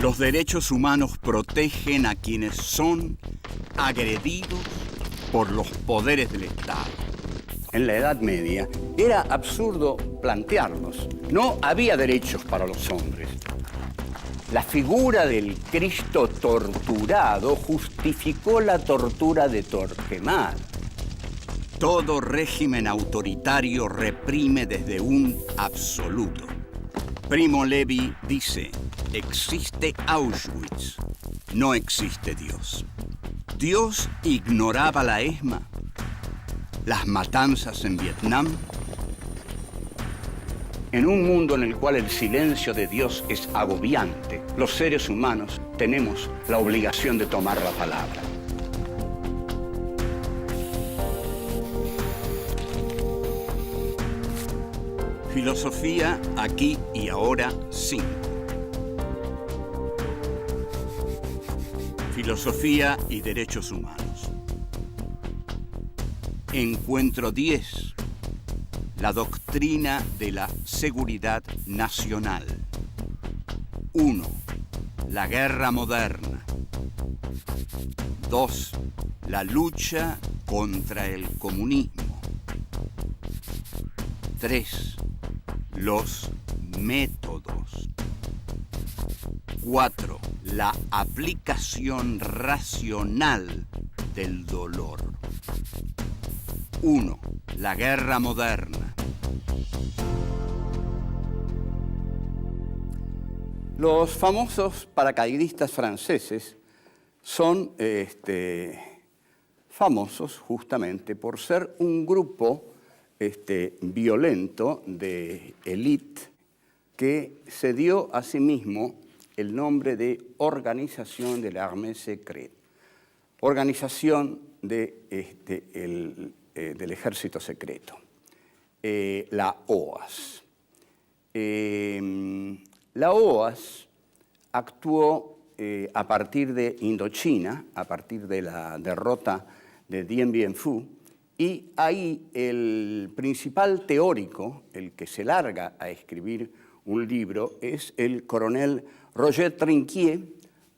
Los derechos humanos protegen a quienes son agredidos por los poderes del Estado. En la Edad Media era absurdo plantearlos. No había derechos para los hombres. La figura del Cristo torturado justificó la tortura de Torquemada. Todo régimen autoritario reprime desde un absoluto. Primo Levi dice, existe Auschwitz, no existe Dios. ¿Dios ignoraba la ESMA? ¿Las matanzas en Vietnam? En un mundo en el cual el silencio de Dios es agobiante, los seres humanos tenemos la obligación de tomar la palabra. Filosofía aquí y ahora 5. Filosofía y derechos humanos. Encuentro 10. La doctrina de la seguridad nacional. 1. La guerra moderna. 2. La lucha contra el comunismo. 3. Los métodos. 4. La aplicación racional del dolor. 1. La guerra moderna. Los famosos paracaidistas franceses son famosos justamente por ser un grupo violento de élite que se dio a sí mismo el nombre de Organización de l'Armée Secrète, organización del ejército secreto, la OAS. La OAS actuó a partir de Indochina, a partir de la derrota de Dien Bien Phu, y ahí el principal teórico, el que se larga a escribir un libro, es el coronel Roger Trinquier,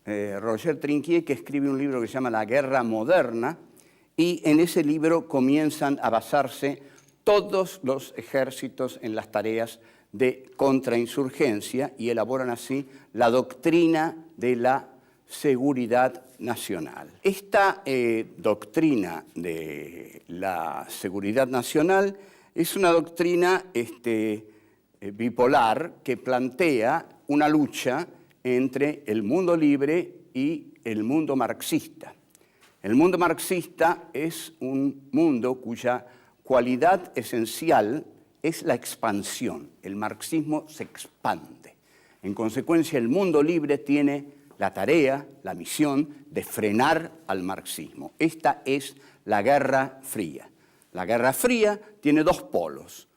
que escribe un libro que se llama La Guerra Moderna, y en ese libro comienzan a basarse todos los ejércitos en las tareas de contrainsurgencia y elaboran así la doctrina de la seguridad nacional. Esta doctrina de la seguridad nacional es una doctrina bipolar que plantea una lucha entre el mundo libre y el mundo marxista. El mundo marxista es un mundo cuya cualidad esencial es la expansión. El marxismo se expande. En consecuencia, el mundo libre tiene la tarea, la misión de frenar al marxismo. Esta es la Guerra Fría. La Guerra Fría tiene dos polos.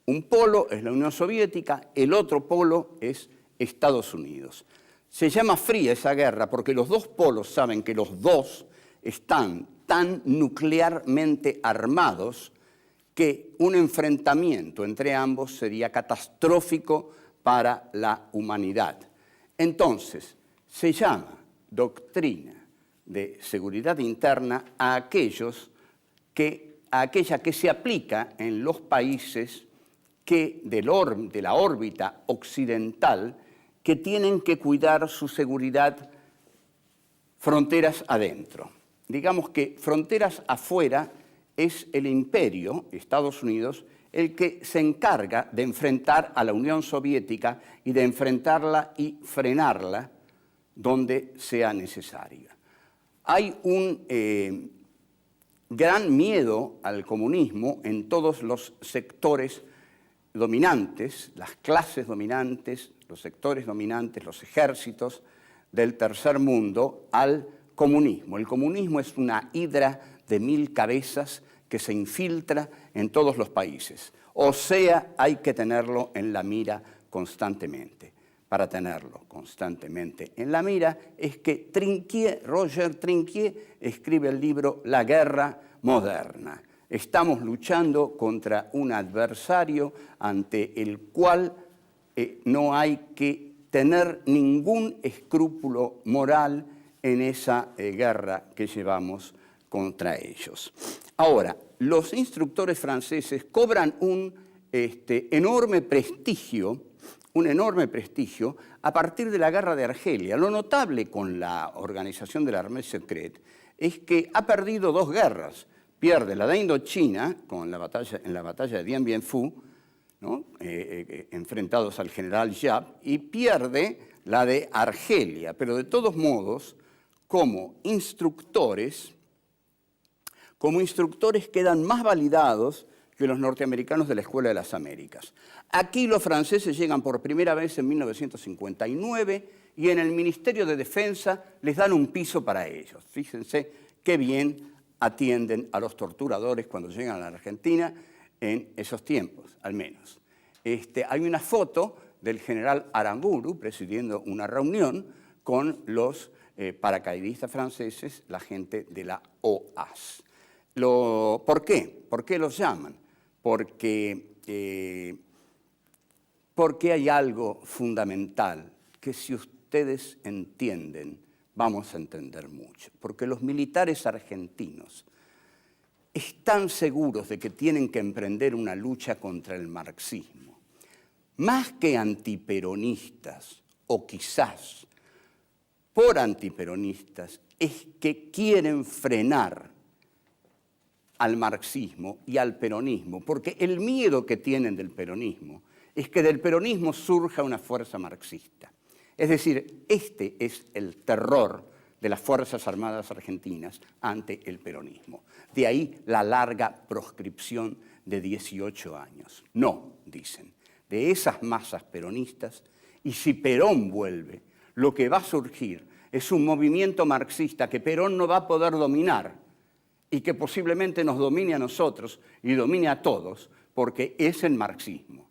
Un polo es la Unión Soviética, el otro polo es Estados Unidos. Se llama fría esa guerra porque los dos polos saben que los dos están tan nuclearmente armados que un enfrentamiento entre ambos sería catastrófico para la humanidad. Entonces, se llama doctrina de seguridad interna a aquella que se aplica en los países de la órbita occidental que tienen que cuidar su seguridad fronteras adentro. Digamos que fronteras afuera es el imperio, Estados Unidos, el que se encarga de enfrentar a la Unión Soviética y de enfrentarla y frenarla donde sea necesario. Hay un gran miedo al comunismo en todos los sectores dominantes, las clases dominantes, los sectores dominantes, los ejércitos del tercer mundo al comunismo. El comunismo es una hidra de 1000 cabezas que se infiltra en todos los países. O sea, hay que tenerlo en la mira constantemente. Para tenerlo constantemente en la mira es que Roger Trinquier escribe el libro La Guerra Moderna. Estamos luchando contra un adversario ante el cual no hay que tener ningún escrúpulo moral en esa guerra que llevamos contra ellos. Ahora, los instructores franceses cobran un enorme prestigio a partir de la guerra de Argelia. Lo notable con la organización de la Armée Secrète es que ha perdido 2 guerras. Pierde la de Indochina en la batalla de Dien Bien Phu, ¿no? Enfrentados al general Giap, y pierde la de Argelia. Pero de todos modos, como instructores quedan más validados que los norteamericanos de la Escuela de las Américas. Aquí los franceses llegan por primera vez en 1959 y en el Ministerio de Defensa les dan un piso para ellos. Fíjense qué bien atienden a los torturadores cuando llegan a la Argentina en esos tiempos, al menos. Hay una foto del general Aramburu presidiendo una reunión con los paracaidistas franceses, la gente de la OAS. ¿Por qué? ¿Por qué los llaman? Porque hay algo fundamental que si ustedes entienden, vamos a entender mucho. Porque los militares argentinos están seguros de que tienen que emprender una lucha contra el marxismo. Más que antiperonistas, o quizás por antiperonistas, es que quieren frenar al marxismo y al peronismo, porque el miedo que tienen del peronismo es que del peronismo surja una fuerza marxista. Es decir, este es el terror de las Fuerzas Armadas argentinas ante el peronismo. De ahí la larga proscripción de 18 años. No, dicen, de esas masas peronistas, y si Perón vuelve, lo que va a surgir es un movimiento marxista que Perón no va a poder dominar y que posiblemente nos domine a nosotros y domine a todos, porque es el marxismo.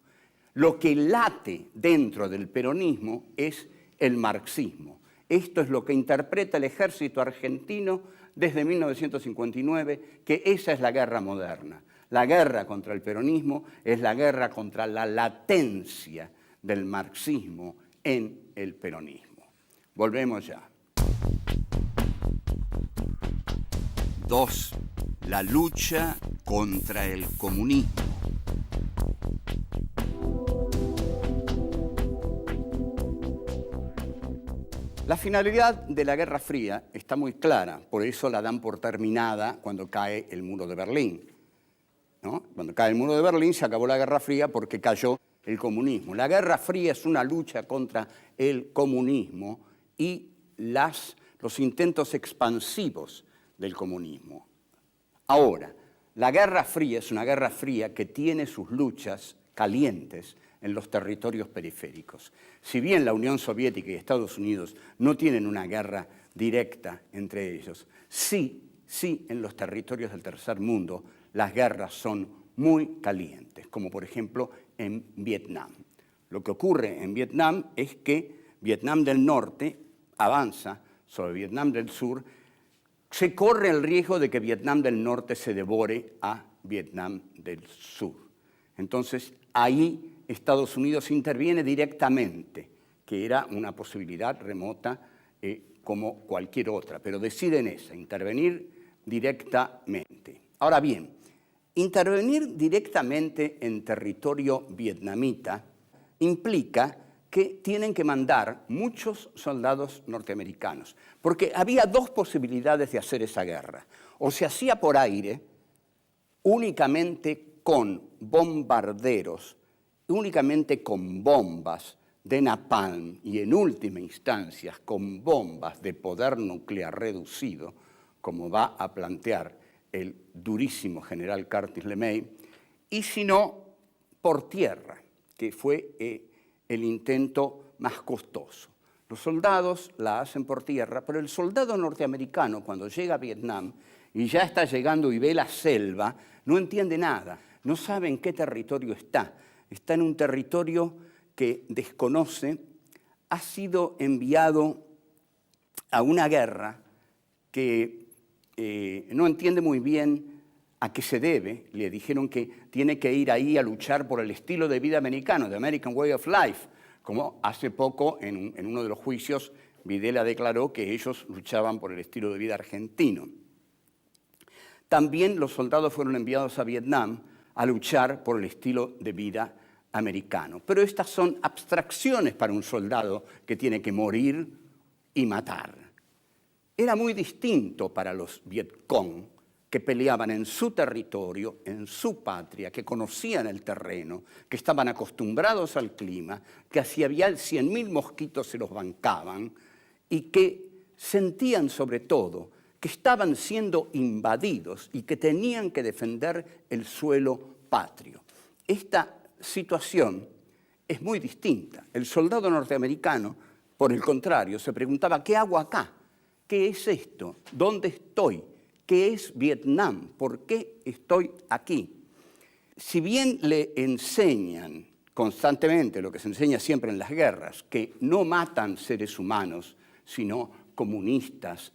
Lo que late dentro del peronismo es el marxismo. Esto es lo que interpreta el ejército argentino desde 1959, que esa es la guerra moderna. La guerra contra el peronismo es la guerra contra la latencia del marxismo en el peronismo. Volvemos ya. 2. La lucha contra el comunismo. La finalidad de la Guerra Fría está muy clara, por eso la dan por terminada cuando cae el muro de Berlín, ¿no? Cuando cae el muro de Berlín se acabó la Guerra Fría porque cayó el comunismo. La Guerra Fría es una lucha contra el comunismo y los intentos expansivos del comunismo. Ahora, la Guerra Fría es una Guerra Fría que tiene sus luchas calientes en los territorios periféricos. Si bien la Unión Soviética y Estados Unidos no tienen una guerra directa entre ellos, sí en los territorios del tercer mundo las guerras son muy calientes, como por ejemplo en Vietnam. Lo que ocurre en Vietnam es que Vietnam del Norte avanza sobre Vietnam del Sur. Se corre el riesgo de que Vietnam del Norte se devore a Vietnam del Sur. Entonces, ahí Estados Unidos interviene directamente, que era una posibilidad remota como cualquier otra, pero deciden esa, intervenir directamente. Ahora bien, intervenir directamente en territorio vietnamita implica que tienen que mandar muchos soldados norteamericanos, porque había 2 posibilidades de hacer esa guerra. O se hacía por aire, únicamente con bombarderos, únicamente con bombas de napalm y en última instancia con bombas de poder nuclear reducido, como va a plantear el durísimo general Curtis LeMay, y si no, por tierra, que fue el intento más costoso. Los soldados la hacen por tierra, pero el soldado norteamericano, cuando llega a Vietnam y ya está llegando y ve la selva, no entiende nada, no sabe en qué territorio está. Está en un territorio que desconoce, ha sido enviado a una guerra que no entiende muy bien a qué se debe. Le dijeron que tiene que ir ahí a luchar por el estilo de vida americano, the American Way of Life, como hace poco en uno de los juicios Videla declaró que ellos luchaban por el estilo de vida argentino. También los soldados fueron enviados a Vietnam a luchar por el estilo de vida americano. Pero estas son abstracciones para un soldado que tiene que morir y matar. Era muy distinto para los Vietcong, que peleaban en su territorio, en su patria, que conocían el terreno, que estaban acostumbrados al clima, que si había 100.000 mosquitos se los bancaban y que sentían sobre todo que estaban siendo invadidos y que tenían que defender el suelo patrio. Esta situación es muy distinta. El soldado norteamericano, por el contrario, se preguntaba, ¿qué hago acá? ¿Qué es esto? ¿Dónde estoy? ¿Qué es Vietnam? ¿Por qué estoy aquí? Si bien le enseñan constantemente lo que se enseña siempre en las guerras, que no matan seres humanos, sino comunistas,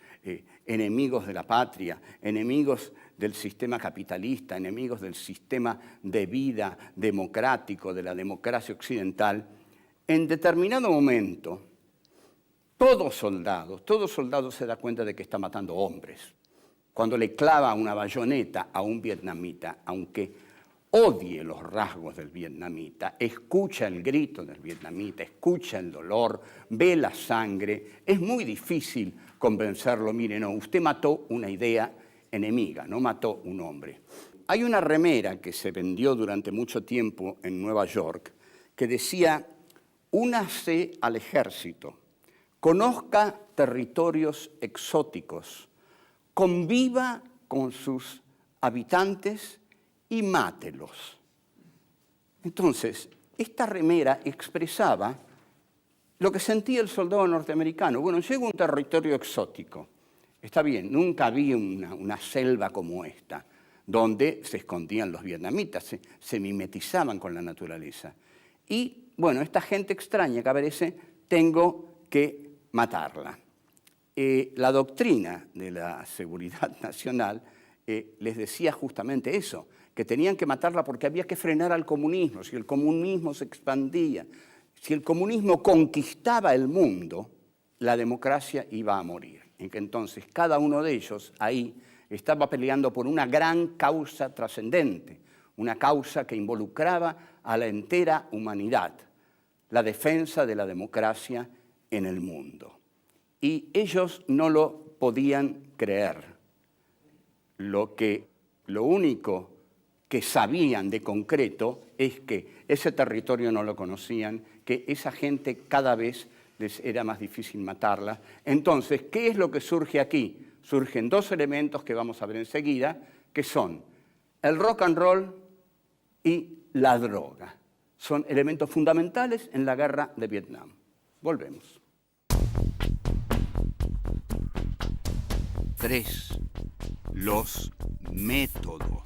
enemigos de la patria, enemigos del sistema capitalista, enemigos del sistema de vida democrático, de la democracia occidental, en determinado momento, todo soldado se da cuenta de que está matando hombres. Cuando le clava una bayoneta a un vietnamita, aunque odie los rasgos del vietnamita, escucha el grito del vietnamita, escucha el dolor, ve la sangre, es muy difícil convencerlo, mire, no, usted mató una idea enemiga, no mató un hombre. Hay una remera que se vendió durante mucho tiempo en Nueva York que decía, únase al ejército, conozca territorios exóticos, conviva con sus habitantes y mátelos. Entonces, esta remera expresaba lo que sentía el soldado norteamericano. Bueno, llego a un territorio exótico. Está bien, nunca vi una selva como esta, donde se escondían los vietnamitas, se mimetizaban con la naturaleza. Y, bueno, esta gente extraña que aparece, tengo que matarla. La doctrina de la seguridad nacional les decía justamente eso, que tenían que matarla porque había que frenar al comunismo. Si el comunismo se expandía, si el comunismo conquistaba el mundo, la democracia iba a morir. En que entonces cada uno de ellos ahí estaba peleando por una gran causa trascendente, una causa que involucraba a la entera humanidad, la defensa de la democracia en el mundo. Y ellos no lo podían creer. Lo único que sabían de concreto es que ese territorio no lo conocían, que esa gente cada vez les era más difícil matarla. Entonces, ¿qué es lo que surge aquí? Surgen dos elementos que vamos a ver enseguida, que son el rock and roll y la droga. Son elementos fundamentales en la guerra de Vietnam. Volvemos. 3. Los métodos.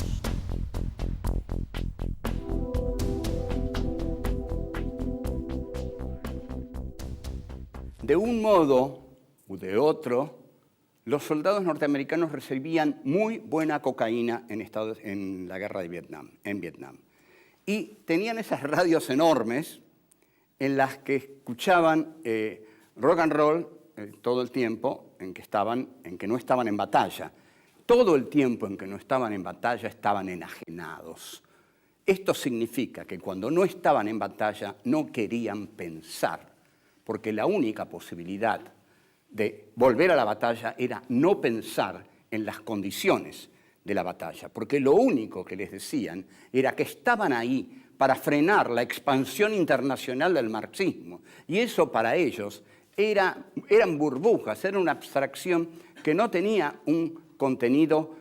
De un modo u de otro, los soldados norteamericanos recibían muy buena cocaína en la guerra de Vietnam, en Vietnam. Y tenían esas radios enormes en las que escuchaban rock and roll todo el tiempo en que no estaban en batalla. Todo el tiempo en que no estaban en batalla estaban enajenados. Esto significa que cuando no estaban en batalla no querían pensar, porque la única posibilidad de volver a la batalla era no pensar en las condiciones de la batalla, porque lo único que les decían era que estaban ahí para frenar la expansión internacional del marxismo, y eso para ellos eran burbujas, era una abstracción que no tenía un contenido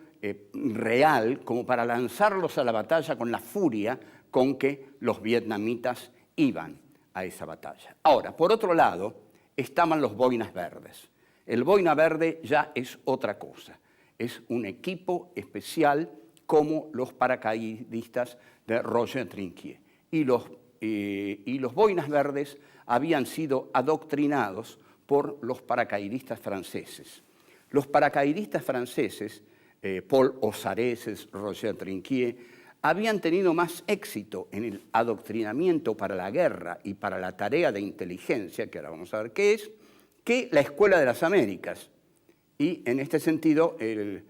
real como para lanzarlos a la batalla con la furia con que los vietnamitas iban a esa batalla. Ahora, por otro lado, estaban los boinas verdes. El boina verde ya es otra cosa. Es un equipo especial como los paracaidistas de Roger Trinquier. Y los boinas verdes habían sido adoctrinados por los paracaidistas franceses. Los paracaidistas franceses, Paul Osareses, Roger Trinquier, habían tenido más éxito en el adoctrinamiento para la guerra y para la tarea de inteligencia, que ahora vamos a ver qué es, que la Escuela de las Américas. Y en este sentido, el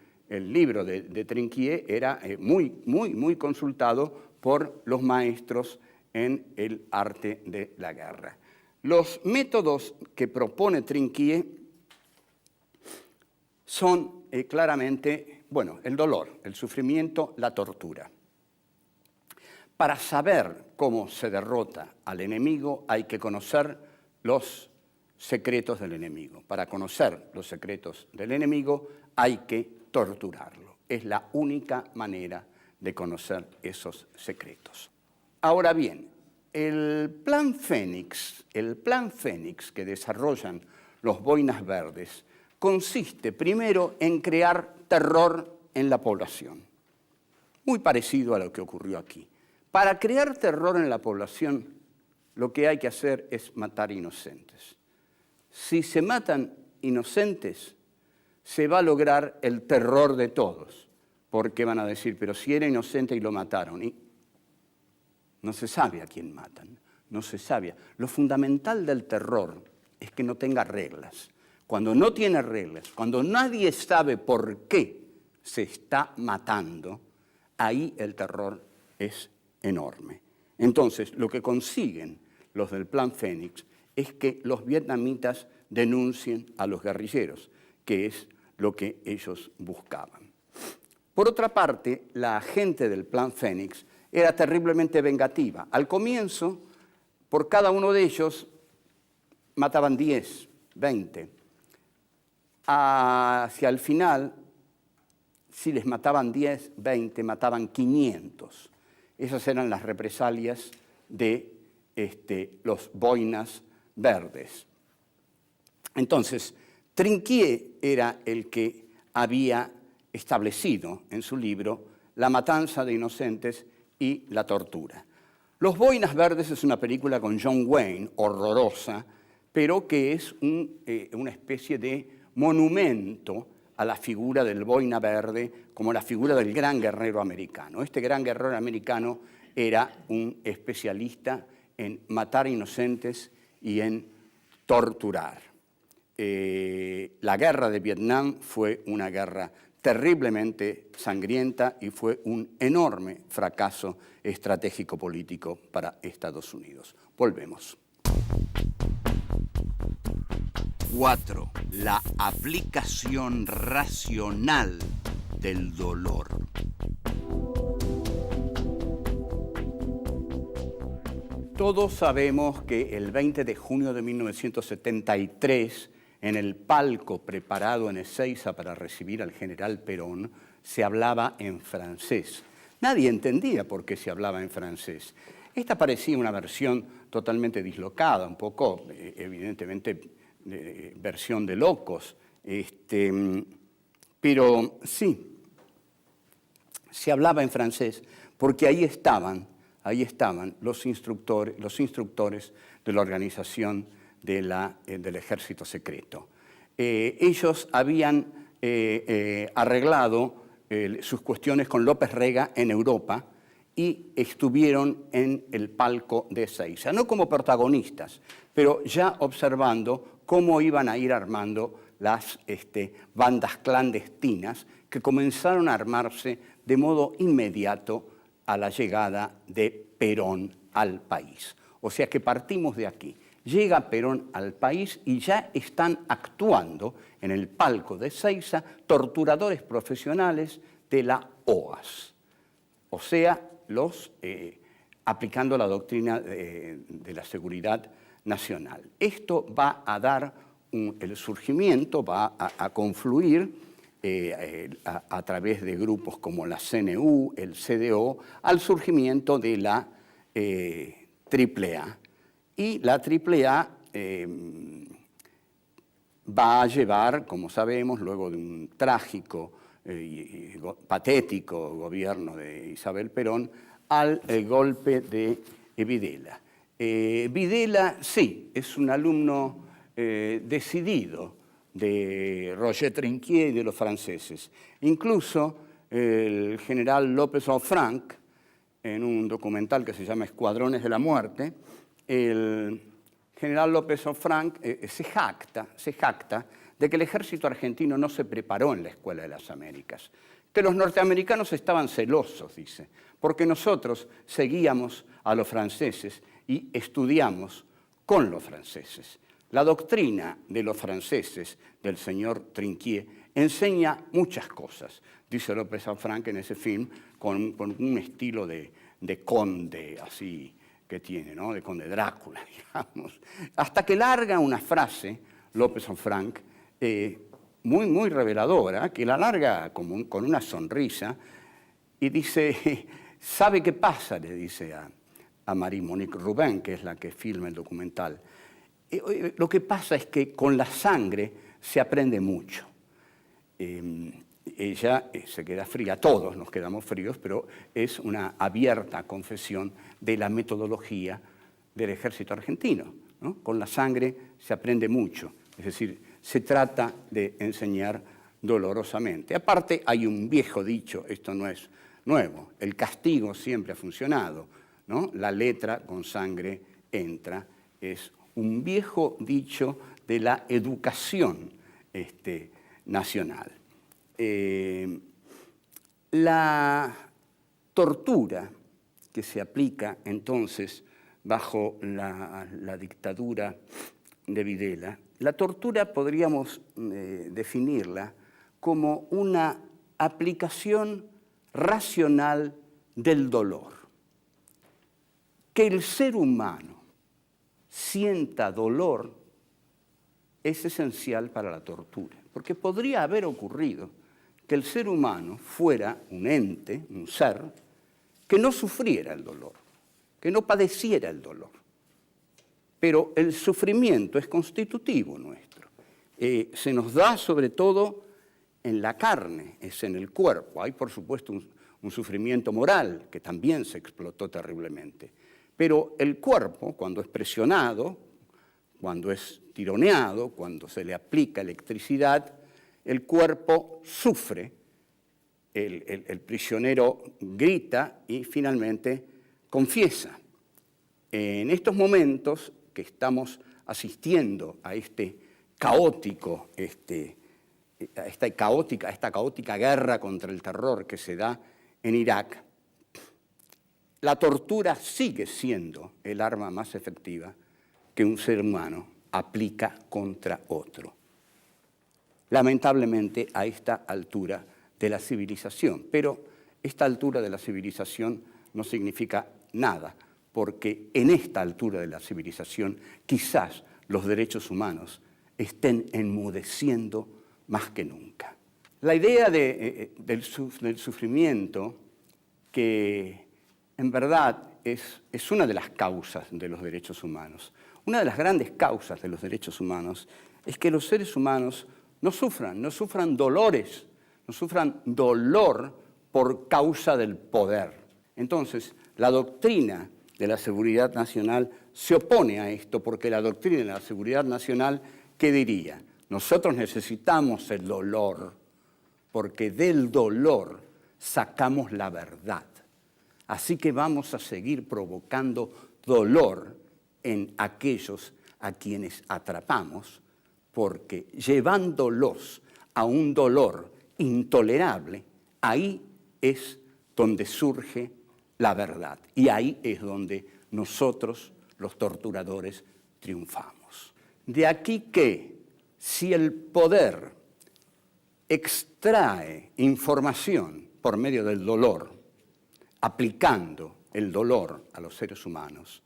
libro de Trinquier era muy consultado por los maestros en el arte de la guerra. Los métodos que propone Trinquier son claramente, bueno, el dolor, el sufrimiento, la tortura. Para saber cómo se derrota al enemigo hay que conocer los secretos del enemigo. Para conocer los secretos del enemigo hay que torturarlo. Es la única manera de conocer esos secretos. Ahora bien, el plan Fénix que desarrollan los Boinas Verdes consiste primero en crear terror en la población, muy parecido a lo que ocurrió aquí. Para crear terror en la población, lo que hay que hacer es matar inocentes. Si se matan inocentes, se va a lograr el terror de todos, porque van a decir, pero si era inocente y lo mataron, y no se sabe a quién matan, no se sabe. Lo fundamental del terror es que no tenga reglas. Cuando no tiene reglas, cuando nadie sabe por qué se está matando, ahí el terror es enorme. Entonces, lo que consiguen los del Plan Fénix es que los vietnamitas denuncien a los guerrilleros, que es lo que ellos buscaban. Por otra parte, la gente del Plan Fénix era terriblemente vengativa. Al comienzo, por cada uno de ellos, mataban 10, 20. Hacia el final, si les mataban 10, 20, mataban 500. Esas eran las represalias de los Boinas Verdes. Entonces, Trinquier era el que había establecido en su libro la matanza de inocentes y la tortura. Los Boinas Verdes es una película con John Wayne, horrorosa, pero que es una especie de monumento a la figura del boina verde como la figura del gran guerrero americano. Este gran guerrero americano era un especialista en matar inocentes y en torturar. La guerra de Vietnam fue una guerra terriblemente sangrienta y fue un enorme fracaso estratégico político para Estados Unidos. Volvemos. 4. La aplicación racional del dolor. Todos sabemos que el 20 de junio de 1973, en el palco preparado en Ezeiza para recibir al general Perón, se hablaba en francés. Nadie entendía por qué se hablaba en francés. Esta parecía una versión totalmente dislocada, un poco, evidentemente, versión de locos, pero sí, se hablaba en francés porque ahí estaban los instructores de la organización del ejército secreto. Ellos habían arreglado sus cuestiones con López Rega en Europa y estuvieron en el palco de Ezeiza, no como protagonistas, pero ya observando cómo iban a ir armando las bandas clandestinas que comenzaron a armarse de modo inmediato a la llegada de Perón al país. O sea que partimos de aquí. Llega Perón al país y ya están actuando en el palco de Ezeiza torturadores profesionales de la OAS, o sea, aplicando la doctrina de la seguridad nacional. Esto va a dar el surgimiento, va a confluir a través de grupos como la CNU, el CDO, al surgimiento de la AAA. Y la AAA va a llevar, como sabemos, luego de un trágico y patético gobierno de Isabel Perón, al golpe de Videla. Videla, sí, es un alumno decidido de Roger Trinquier y de los franceses. Incluso el general López Hoffranc en un documental que se llama Escuadrones de la Muerte, el general López Ofranc se jacta de que el ejército argentino no se preparó en la Escuela de las Américas, que los norteamericanos estaban celosos, dice, porque nosotros seguíamos a los franceses y estudiamos con los franceses. La doctrina de los franceses, del señor Trinquier, enseña muchas cosas, dice López Ofranc en ese film, con un estilo de conde así que tiene, ¿no? De conde Drácula, digamos. Hasta que larga una frase, López Ofranc, muy, muy reveladora, que la larga con una sonrisa y dice, ¿sabe qué pasa?, le dice a Marie-Monique Rubin, que es la que filma el documental. Lo que pasa es que con la sangre se aprende mucho. Ella se queda fría, todos nos quedamos fríos, pero es una abierta confesión de la metodología del ejército argentino, ¿no? Con la sangre se aprende mucho, es decir, se trata de enseñar dolorosamente. Aparte, hay un viejo dicho, esto no es nuevo, el castigo siempre ha funcionado, ¿no? La letra con sangre entra, es un viejo dicho de la educación nacional. La tortura que se aplica entonces bajo la dictadura de Videla, la tortura podríamos definirla como una aplicación racional del dolor. Que el ser humano sienta dolor es esencial para la tortura, porque podría haber ocurrido que el ser humano fuera un ente, un ser, que no sufriera el dolor, que no padeciera el dolor. Pero el sufrimiento es constitutivo nuestro. Se nos da sobre todo en la carne, es en el cuerpo. Hay, por supuesto, un sufrimiento moral que también se explotó terriblemente. Pero el cuerpo, cuando es presionado, cuando es tironeado, cuando se le aplica electricidad, el cuerpo sufre, el prisionero grita y finalmente confiesa. En estos momentos que estamos asistiendo a esta caótica guerra contra el terror que se da en Irak, la tortura sigue siendo el arma más efectiva que un ser humano aplica contra otro. Lamentablemente a esta altura de la civilización, pero esta altura de la civilización no significa nada, porque en esta altura de la civilización quizás los derechos humanos estén enmudeciendo más que nunca. La idea del sufrimiento, que en verdad es una de las causas de los derechos humanos, una de las grandes causas de los derechos humanos es que los seres humanos no sufran dolores, no sufran dolor por causa del poder. Entonces, la doctrina de la seguridad nacional se opone a esto, porque la doctrina de la seguridad nacional, ¿qué diría? Nosotros necesitamos el dolor, porque del dolor sacamos la verdad. Así que vamos a seguir provocando dolor en aquellos a quienes atrapamos, porque llevándolos a un dolor intolerable, ahí es donde surge la verdad. Y ahí es donde nosotros, los torturadores, triunfamos. De aquí que, si el poder extrae información por medio del dolor, aplicando el dolor a los seres humanos,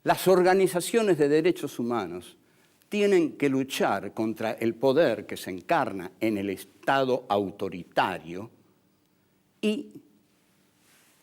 las organizaciones de derechos humanos tienen que luchar contra el poder que se encarna en el Estado autoritario y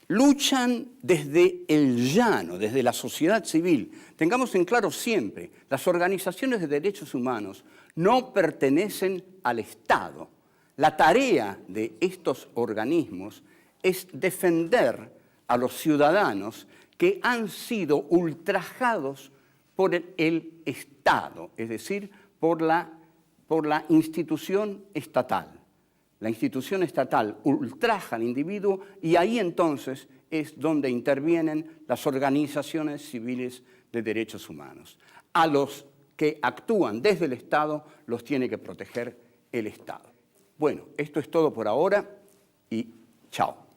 luchan desde el llano, desde la sociedad civil. Tengamos en claro siempre, las organizaciones de derechos humanos no pertenecen al Estado. La tarea de estos organismos es defender a los ciudadanos que han sido ultrajados por el Estado, es decir, por la institución estatal. La institución estatal ultraja al individuo y ahí entonces es donde intervienen las organizaciones civiles de derechos humanos. A los que actúan desde el Estado los tiene que proteger el Estado. Bueno, esto es todo por ahora y chao.